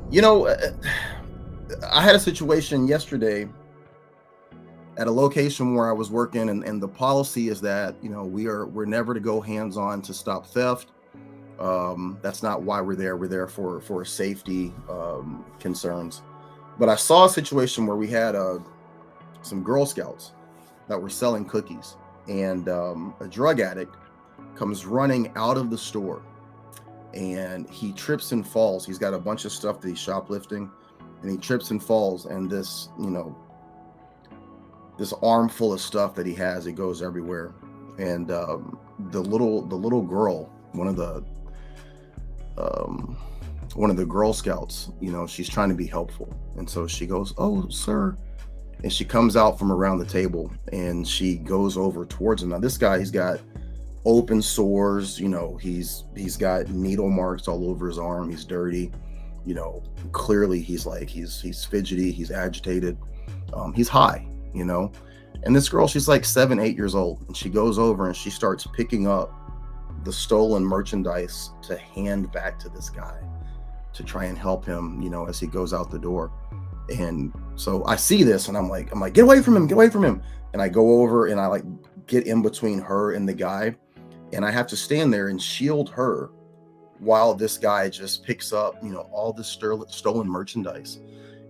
You know, I had a situation yesterday at a location where I was working, and the policy is that we're never to go hands on to stop theft. That's not why we're there. We're there for safety concerns. But I saw a situation where we had some Girl Scouts that were selling cookies, and a drug addict comes running out of the store, and he trips and falls. He's got a bunch of stuff that he's shoplifting, and he trips and falls, and this armful of stuff that he has, it goes everywhere. And the little girl, um, one of the Girl Scouts, she's trying to be helpful, and so she goes, "Oh, sir," and she comes out from around the table, and she goes over towards him. Now this guy, he's got open sores. He's got needle marks all over his arm. He's dirty. Clearly he's fidgety. He's agitated. He's high. And this girl, she's like 7, 8 years old, and she goes over and she starts picking up the stolen merchandise to hand back to this guy to try and help him, as he goes out the door. And so I see this, and I'm like, get away from him, get away from him. And I go over and I like get in between her and the guy, and I have to stand there and shield her while this guy just picks up, all this stolen merchandise,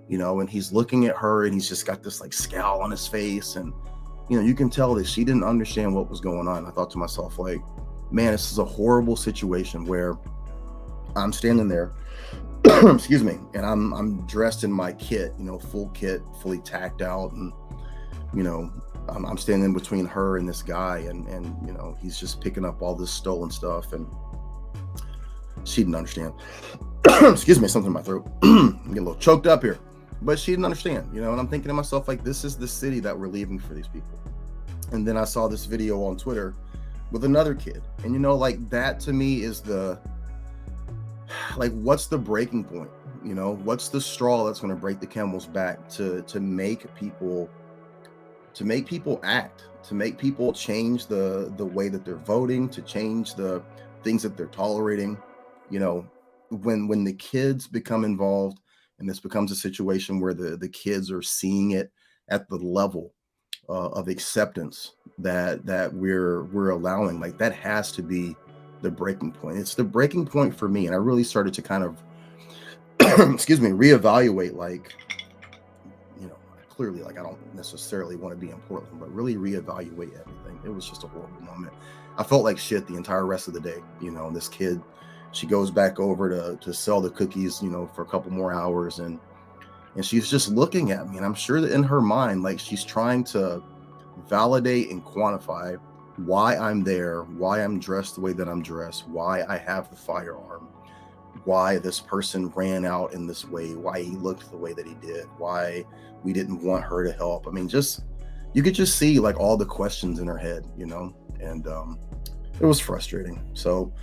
and he's looking at her, and he's just got this like scowl on his face. And, you can tell that she didn't understand what was going on. I thought to myself, like, man, this is a horrible situation where I'm standing there, excuse me, and I'm dressed in my kit, full kit, fully tacked out, and I'm standing between her and this guy, and he's just picking up all this stolen stuff, and she didn't understand. Excuse me, something in my throat. I'm getting a little choked up here, but she didn't understand, and I'm thinking to myself, like, this is the city that we're leaving for these people. And then I saw this video on Twitter with another kid, and like, that to me is what's the breaking point? What's the straw that's going to break the camel's back to make people act, to make people change the way that they're voting, to change the things that they're tolerating. When the kids become involved, and this becomes a situation where the kids are seeing it at the level of acceptance that we're allowing, like, that has to be the breaking point. It's the breaking point for me. And I really started to kind of excuse me, reevaluate, like, clearly, like, I don't necessarily want to be in Portland, but really reevaluate everything. It was just a horrible moment. I felt like shit the entire rest of the day. This kid, she goes back over to sell the cookies, for a couple more hours, and she's just looking at me, and I'm sure that in her mind, like, she's trying to validate and quantify why I'm there, why I'm dressed the way that I'm dressed, why I have the firearm, why this person ran out in this way, why he looked the way that he did, why we didn't want her to help. I mean, just, you could just see like all the questions in her head, and it was frustrating. So